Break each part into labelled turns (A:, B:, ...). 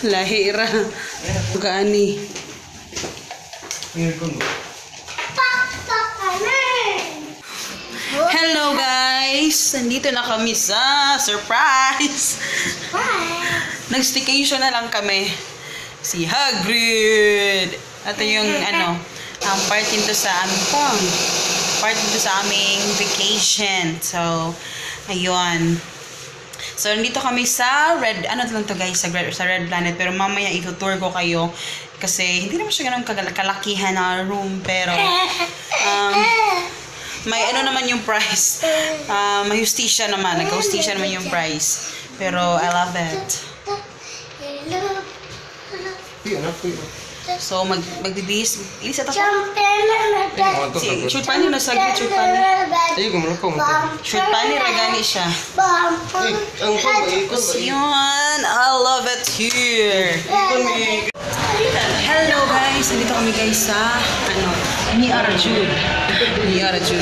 A: Lahira. Gani. Hello guys! Nandito na kami sa surprise! Nag-staycation na lang kami. Si Hagrid! Ito yung part dito sa aming vacation. So, ayun. So, nandito kami sa Red Planet. Pero mamaya itutour ko kayo. Kasi, hindi naman siya ganun kalakihan na room. Pero, may naman yung price. May hustisya naman. Nagka-hustisya naman yung price. Pero, I love it. So, magbibis. Ilis ata ko. Shoot pani na saglit. Shoot pani. Shoot pani, ragani siya. Yun. I love it here. Hello guys. Nandito kami guys sa ni Arjun.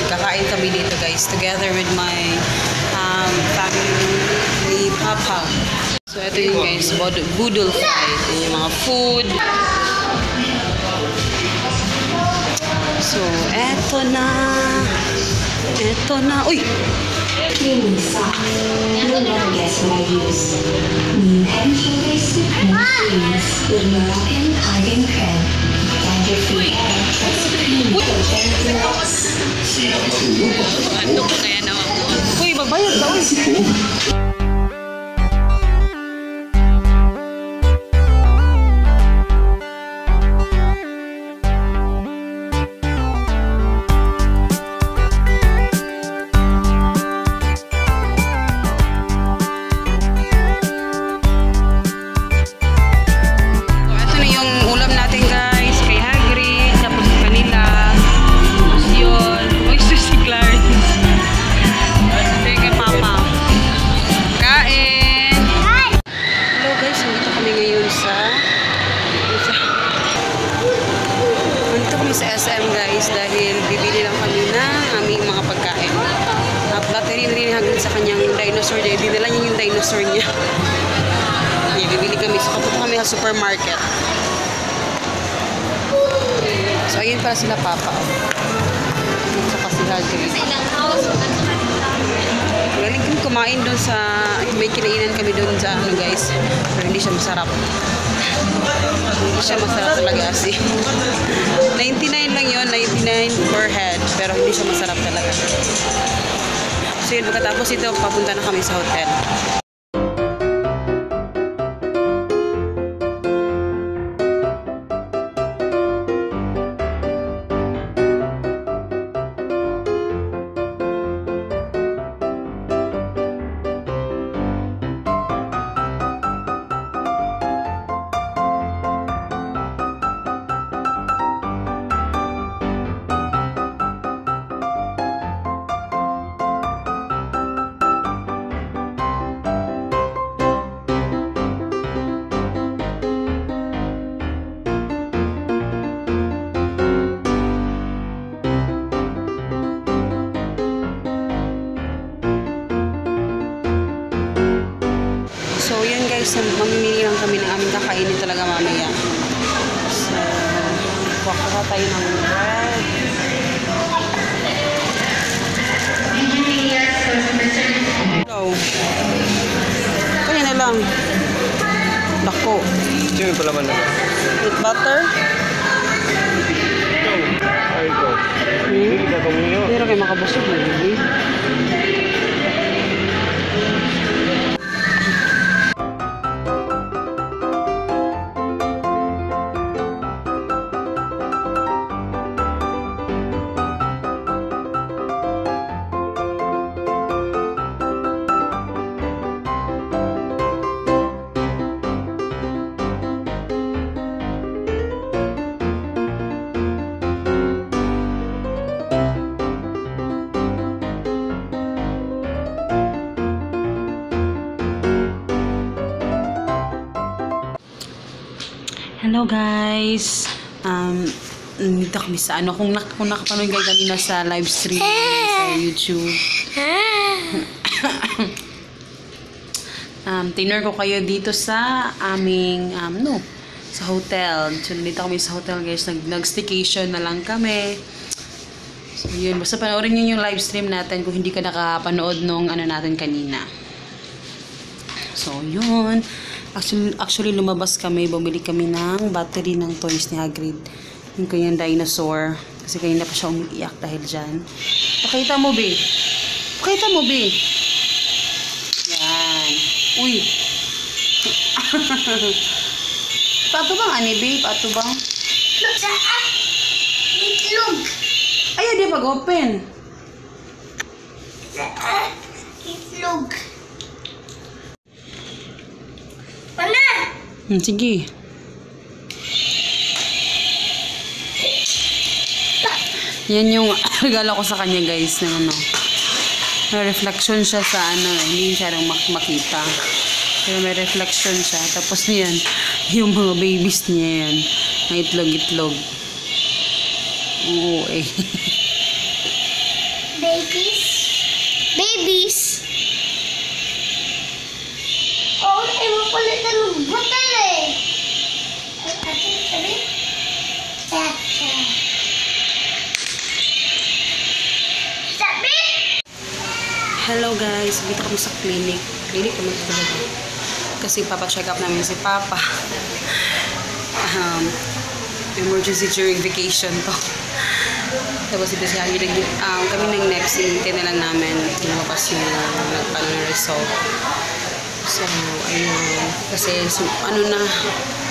A: Kakain kami dito guys. Together with my family ni Papa. So, ito yung guys. Budol fry. Ito yung mga food. So, eto na. Uy!
B: Cleaning sock. You'll never guess what I use. New head and shoulder soup creams with Moroccan argan creme. And your feet and trust cream.
A: Ano ko kaya naman po? Uy, babayad ka, uy! Sa SM guys dahil bibili lang kami ng aming mga pagkain. Battery na rin hagod sa kanyang dinosaur niya. Dinala niya yung dinosaur niya. Bibili kami. So kapunta kami sa supermarket. So ayun para sila Papa. Saka si Hagrid. Galing kami kumain doon sa may kinainan kami doon sa guys. Pero hindi siya masarap. Hindi siya masarap talaga kasi 99 lang yun, 99 per head, pero hindi siya masarap talaga. So yun, pagkatapos ito, papunta na kami sa hotel. So, yun guys, mamimili lang kami ng aming kakainin talaga mamaya. So, kuha tayo ng bread. Hello. Kaya na lang. Dako.
C: Sino yung palaman na?
A: With butter.
C: Ay, ito. Hindi ka kamuyo.
A: Hindi rin kayo makabusog. Hello guys. Nandito kami sa ano, kung nakapanood kayo kanina sa live stream sa YouTube. Tinner ko kayo dito sa aming, sa hotel. So, nandito kami sa hotel guys. Nag-staycation na lang kami. So, yun. Basta panoorin nyo yung live stream natin kung hindi ka nakapanood nung ano natin kanina. So, yun. Actually, lumabas kami. Bumili kami ng battery ng toys ni Hagrid. Yung kanyang dinosaur. Kasi kanina pa siya umiiyak dahil dyan. Pakita mo, be. Pakita mo, be. Yan. Uy. Pato bang, ani, be? Pato bang?
B: Itlog.
A: Ay, di pag-open.
B: Itlog. Wala.
A: Sige. Yan yung regalo ko sa kanya guys ng ano. May reflection siya sa ano, hindi siya rin makita. Pero may reflection siya. Tapos yan, yung mga babies niya yan. May itlog-itlog. Oo eh.
B: Babies? Babies? Oh, ay mo pala ng butal eh. Sabi? Sabi?
A: Hello guys, dito kami sa clinic. Clinic kami talaga. Kasi papa-check up namin si Papa. Emergency during vacation to. Tapos ito siya, kami ng next, inintay na lang namin lumabas yung nagpano ng result. So, ayun. Kasi,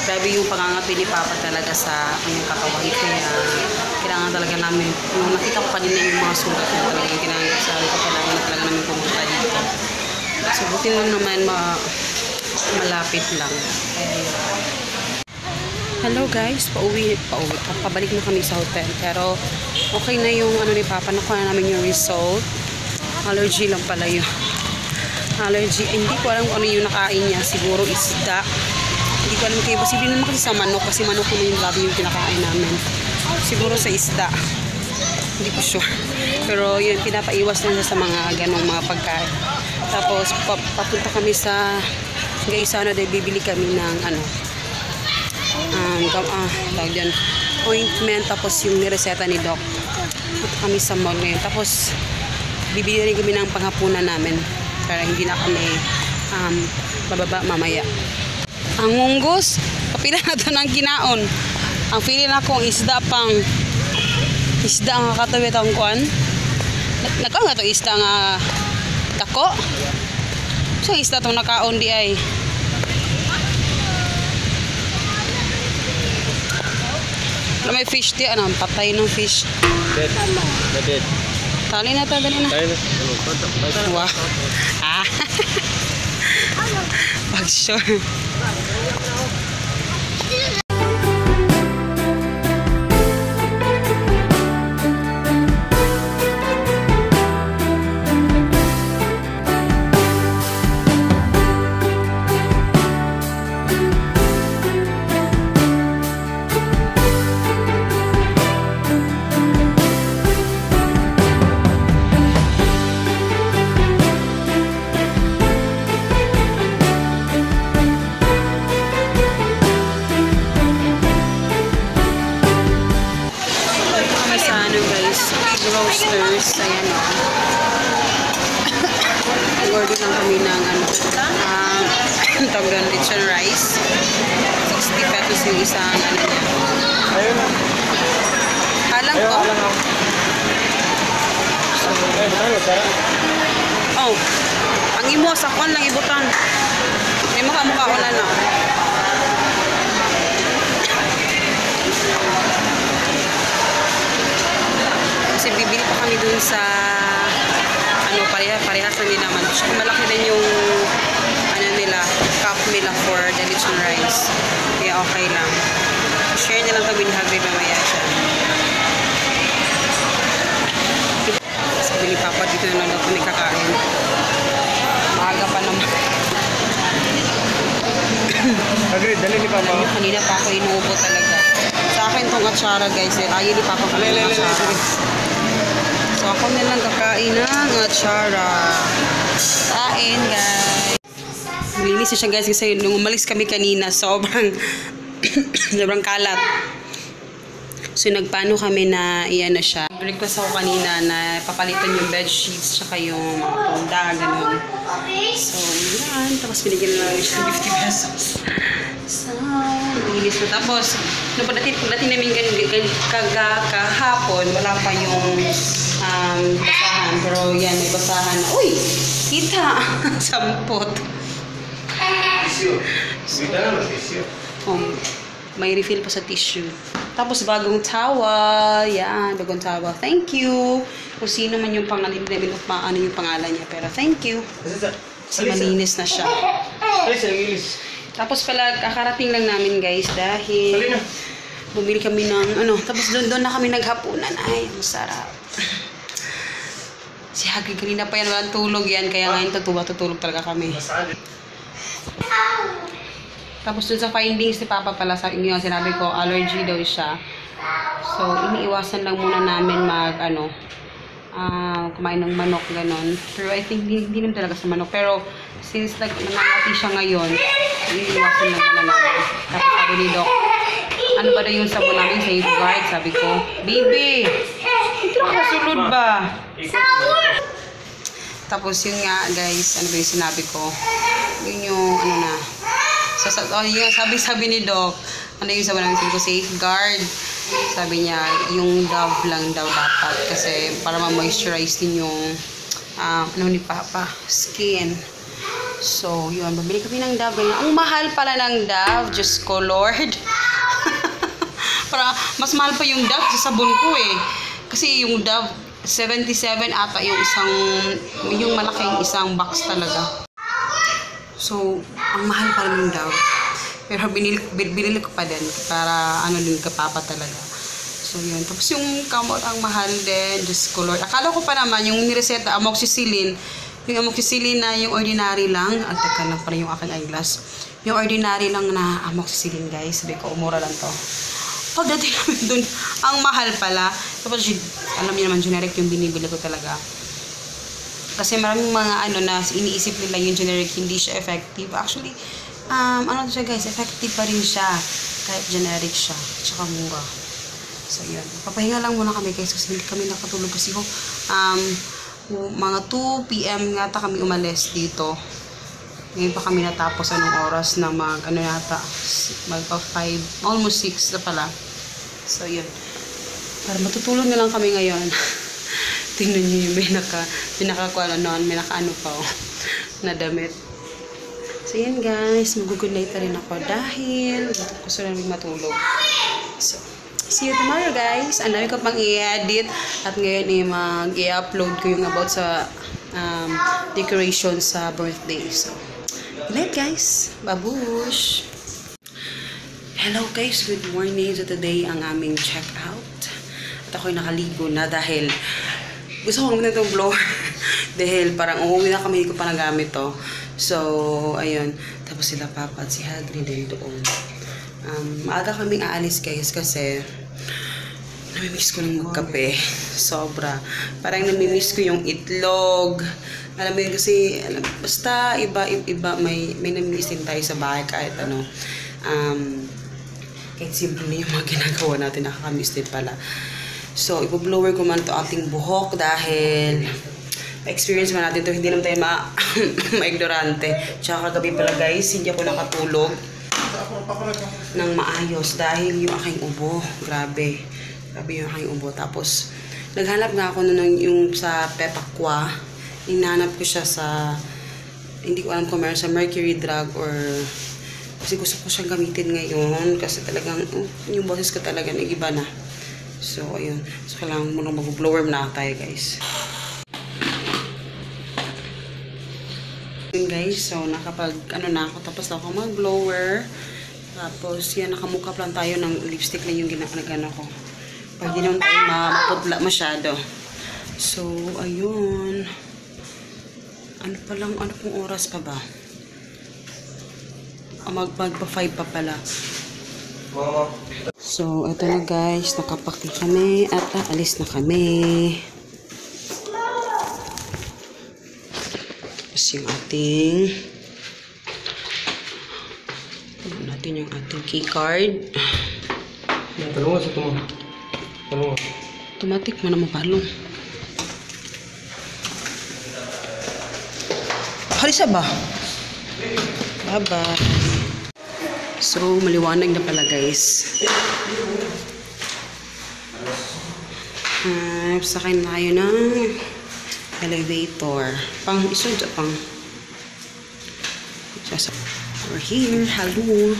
A: grabe yung pangangati ni Papa talaga sa kanyang katawan. Kaya, kailangan talaga namin. Nakita ko kanina yung mga sulat na talaga kailangan. Sabi ko kailangan na talaga namin pumunta dito. So, buti lang naman malapit lang. Hello guys, pabalik na kami sa hotel. Pero, okay na yung ano ni Papa. Nakuha na namin yung result. Allergy lang pala yun. Allergy. Hindi ko alam kung ano yung nakain niya. Siguro isda. Hindi ko alam kayo. Posible naman kasi sa manok. Kasi manok ko na yung lagi yung kinakain namin. Siguro sa isda. Hindi ko sure. Pero yun, pinapaiwas lang sa mga ganong mga pagkain. Tapos, papunta kami sa Gaisano dahil bibili kami ng ano, tawag dyan, ointment. Tapos yung nireseta ni Doc. Punta kami sa mall ngayon. Tapos, bibili rin kami ng panghapunan namin. Para hindi na kami bababa mamaya. Ang munggos, kapila na ito ng kinaon. Ang feeling akong isda ang kakatawid ang kuan. Nakaon nga ito isda nga dako. So isda itong nakaon di ay. May fish di, patay ng fish.
C: Dead. Dead.
A: Tali na ito, dali na. Wow. Bakasyon. Roasters, ayan o. Order lang kami ng tawag doon, lechon rice. 60 pesos yung isang ano niya. Halang ko. Oh, ang imo, sakon lang ibutan. May mukha ko na lang. Kasi bibili pa kami dun sa parehas na din naman. Malaki din yung nila, cup nila for the lechon rice. Kaya okay lang. Share na lang kami ni Hagrid mamaya siya. Sabi ni Papa dito na lang kami kakain. Maaga pa naman.
C: Hagrid, dali ni Papa.
A: Kanina pa ako inuubo talaga. Sa sa akin tong atsara guys. Ayaw ni Papa kami ng atsara. So ako nilang kakain ng atsara. Kain guys. Malinis na siya guys kasi nung umalis kami kanina sobrang sobrang kalat. So nagpano kami na iyan na siya. Request ako kanina na papalitan yung bed sheets tsaka yung mga punda, ganun. So yan, tapos binigyan na lang siya 50 pesos. So, linis na. Tapos, nung pagdating namin kahapon, wala pa yung basahan. Pero yan, may basahan. Uy! Kita! Sampot. May refill pa sa tissue. Tapos bagong towel. Yan, bagong towel. Thank you. Kung sino man yung pangalan, hindi namin ano yung pangalan niya. Pero thank you. Kasi malinis na siya. Tapos pala, kakarating lang namin guys dahil bumili kami ng tapos doon na kami naghapunan. Ay, masarap. Si Hagrid kanina pa yan, walang tulog yan. Kaya ngayon tutulog talaga kami. Tapos dun sa findings ni Papa pala sa inyo, sinabi ko, allergy daw siya. So, iniiwasan lang muna namin kumain ng manok, ganon. Pero I think, hindi naman talaga sa manok. Pero, since nangangati siya ngayon, iniiwasan lang muna namin. Tapos sabi ni Doc, ano ba daw yung sabon namin? Safeguard, sabi ko. Baby! Ito kasulod ba? Tapos yun nga, guys, ano ba yung sinabi ko? Yun yung, sabi ni Doc, ano yung sabon namin? Sabi ko, Safeguard. Sabi niya, yung Dove lang daw dapat kasi para ma-moisturize din yung ni Papa, skin. So, yun, babili kami ng Dove. Ganyan. Ang mahal pala ng Dove, Diyos ko, Lord. Para, mas mahal pa yung Dove sa sabon ko eh. Kasi yung Dove, 77 ata yung malaking isang box talaga. So, ang mahal pa rin ng Dove. Pero binili ko pa din para din ka Papa talaga. So yun. Tapos yung kamot ang mahal din. Just color. Akala ko pa naman yung nireseta amoxicillin. Yung amoxicillin na yung ordinary lang. At teka lang pa rin yung aking eyeglass. Yung ordinary lang na amoxicillin guys. Sabi ko, umura lang to. Pagdating namin dun, ang mahal pala. Tapos alam niyo naman, generic yung binibili ko talaga. Kasi maraming mga na iniisip nila yung generic hindi siya effective. Actually, siya guys, effective pa rin siya kahit generic siya, tsaka mura. So yun, papahinga lang muna kami guys kasi hindi kami nakatulog kasi mga 2 PM yata kami umalis dito. Ngayon pa kami natapos anong oras na magpa 5, almost 6 na pala. So yun, para matutulog na lang kami ngayon. Tingnan nyo yung may naka-ano pa na damit. So yan guys, mag-good night rin ako dahil gusto namin matulog. So, see you tomorrow guys. Ang dami ko pang i-edit at ngayon mag-i-upload ko yung about sa decoration sa birthday. So, good night guys. Babush! Hello guys, good morning. So today ang aming check out. At ako'y nakaligo na dahil gusto ko naman itong blower. Dahil parang uuwi na kami, hindi ko pa nagamit to. So, ayun. Tapos sila Papa at si Hagrid din doon. Maaga kaming aalis guys kasi namimiss ko ng magkape. Sobra. Parang namimiss ko yung itlog. Alam mo yun kasi, basta iba may namimiss din tayo sa bahay kahit kahit simple na yung mga ginagawa natin, nakakamiss din pala. So, ipo-blower ko man to ating buhok dahil experience man natin to, hindi naman tayo ma-ignorante. Tsaka kagabi pala guys, hindi ako nakatulog ng maayos dahil yung aking ubo, grabe yung aking ubo. Tapos, naghanap nga ako yung sa Pepakwa. Hinanap ko siya sa, hindi ko alam kung meron sa Mercury Drug or, kasi gusto ko siyang gamitin ngayon kasi talagang, yung boses ko talaga nag-iba na. So, ayun. So, kailangan mo nang mag-blower na tayo guys. Guys, so nakapag na ako, tapos ako mag-blower. Tapos yan, nakamukap lang tayo ng lipstick lang yung ginagano ko. Para hindi naman tayo maputla masyado. So, ayun. Ano pong oras pa ba? Magpa 5 pa pala. So, ito na guys. Nakapakti kami at aalis na kami. Tapos yung ating yung ating key card.
C: Talungan sa tumo. Talungan.
A: Automatic mo na mapalong. Halisa ba? Baba. So, maliwanag na pala guys. Sakay na tayo ng elevator. Isod sa pang. We're here. Hello.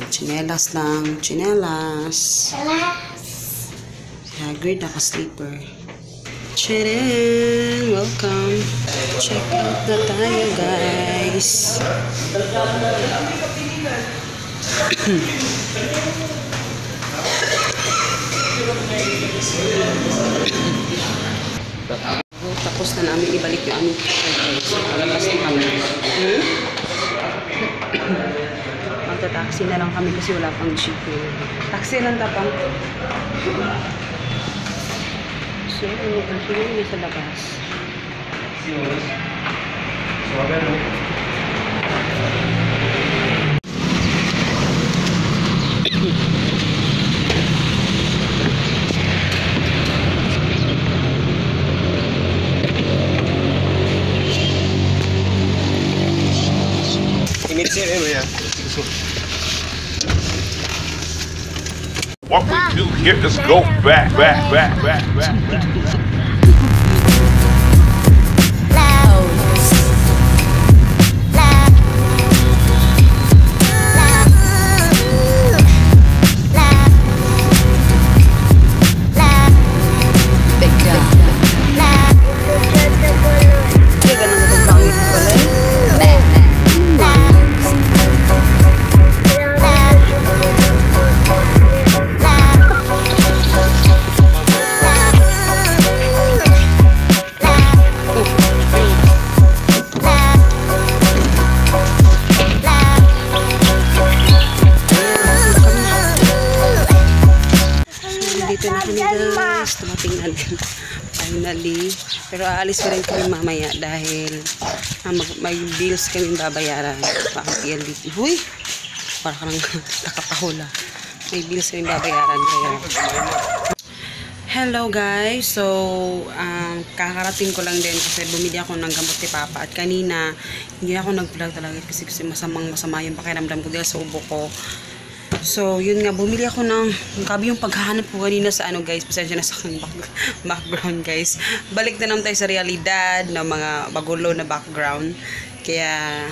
A: Chinelas lang. Chinelas. Si Hagrid naka-sleeper. Tcharan! Welcome. Check out na tayo, guys. Tapos na namin ibalik yung aming guys. Palabas na kami. Magta-taxi na lang kami kasi wala pang jeep. Taxi lang tapang. So, ang pinili sa labas.
D: What we do here is go back.
A: Dumating na din finally, pero aalis pa rin kami mamaya dahil may bills kami babayaran. Huy, para ka nang nakakahula. May bills kami babayaran kaya. Hello guys, so kakarating ko lang din kasi bumili ako ng gamot ni Papa at kanina hindi ako nag-vlog talaga kasi masama yung pakiramdam ko dahil sa ubo ko. So, yun nga, bumili ako ng grabe yung paghahanap ko kanina sa ano guys, pasensya na sa aking background guys. Balik na naman tayo sa realidad ng mga bagulo na background. Kaya,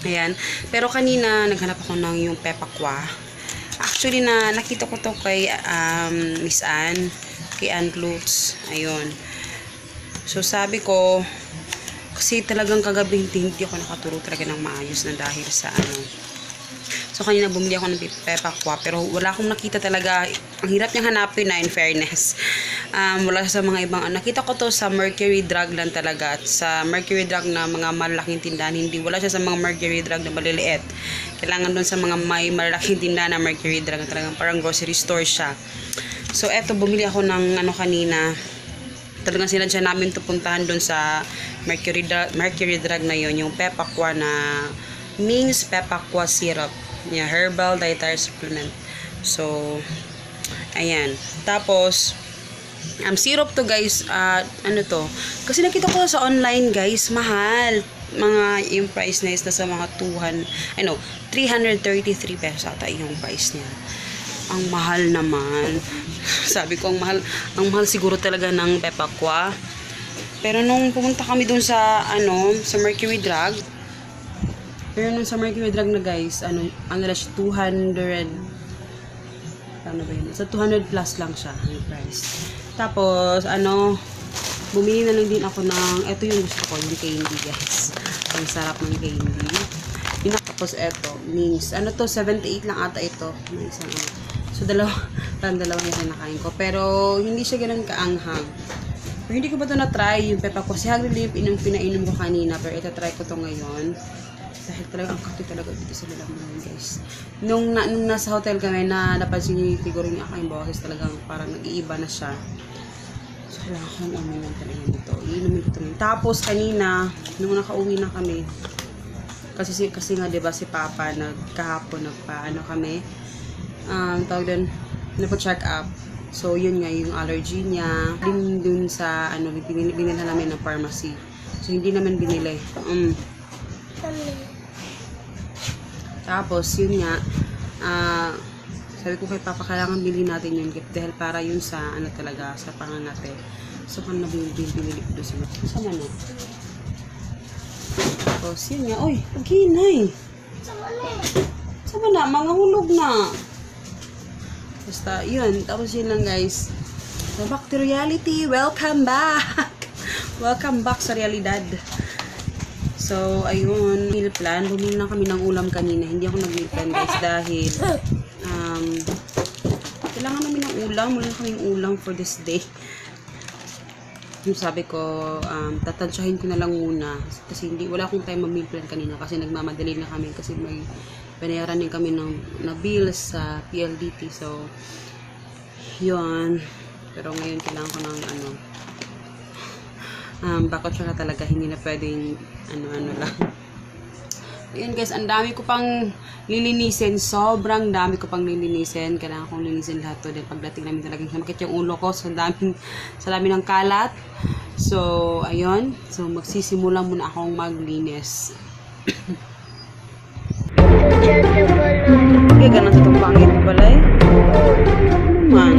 A: ayan. Pero kanina, naghanap ako ng yung pepakwa. Actually, nakita ko to kay Miss Ann, kay Aunt Lutz. Ayun. So, sabi ko, kasi talagang kagabi hindi ako nakaturo talaga ng maayos na dahil sa ano. So, kanina bumili ako ng pepakwa, pero wala akong nakita talaga. Ang hirap niyang hanapin na, in fairness. Wala sa mga ibang, nakita ko to sa Mercury Drug lang talaga. At sa Mercury Drug na mga malaking tindahan, hindi. Wala siya sa mga Mercury Drug na maliliit. Kailangan doon sa mga may malaking tindahan na Mercury Drug, na talagang parang grocery store siya. So, eto, bumili ako ng ano kanina. Talagang sinadya namin to puntahan doon sa Mercury Drug na yon, yung pepakwa na Ming's Pepakwa Syrup. Yeah, herbal dietary supplement. So, ayan. Tapos, syrup to guys, ano to? Kasi nakita ko sa online guys, mahal. Yung price na is nasa mga 333 pesos ata yung price niya. Ang mahal naman. Sabi ko, ang mahal siguro talaga ng pepakwa. Pero nung pumunta kami dun sa, sa Mercury Drug, pero nung sa Mercury Drug na guys, ano na siya, 200, ano ba yun? Sa 200 plus lang siya, yung price. Tapos, bumili na lang din ako ng, ito yung gusto ko, yung candy guys. Ang sarap ng candy. Tapos, eto, Mings. Ano to, 78 lang ata ito. May isang, so, parang dalawa yung nakain ko. Pero, hindi siya ganun kaanghang. Pero hindi ko ba ito na-try, yung pepakwa. Si Hagrid yung pinainom ko kanina, pero ito try ko to ngayon. Dahil talaga ang kato talaga dito sa Lalambunan, guys. Nung nasa hotel kami, na napansin niyo siguro niya aking boses, talagang parang nag-iiba na siya. So, kailangan kong uminom talaga nito. Iinumin ko talaga. Tapos, kanina, nung nakauwi na kami, kasi nga, diba, si Papa, kahapon, kami, tawag doon, nagpa-check up. So, yun nga, yung allergy niya. Dun sa, binilhan namin ng pharmacy. So, hindi naman binili. Tapos, yun nga, sabi ko kay Papa, kailangan bilhin natin yun dahil para yun sa, talaga, sa pangangate. So, kung binili ko doon sila. Sama na. Tapos, yun nga, oy, paghinay. Sama na, mga hulog na. Basta, yun. Tapos yun lang, guys. So, back to reality. Welcome back! Welcome back sa realidad. So, ayun. Meal plan. Bumili lang kami ng ulam kanina. Hindi ako nag-meal plan, guys, dahil kailangan namin ng ulam. Wala kaming ulam for this day. Yung sabi ko, tatansyahin ko na lang muna. Kasi wala akong time mag-meal plan kanina kasi nagmamadali na kami kasi may panayaran din kami na bills sa PLDT. So, yun. Pero ngayon kailangan ko ng bakasyon na talaga. Hindi na pwedeng lang. Ayan, guys, ang dami ko pang lilinisin. Sobrang dami ko pang lilinisin. Kailangan kong linisin lahat to. Dahil pagdating namin talagang samakit yung ulo ko. So, sa dami ng kalat. So, ayun. So, magsisimula muna akong maglinis. Kaya ganun sa itong pangit balay. Ano man.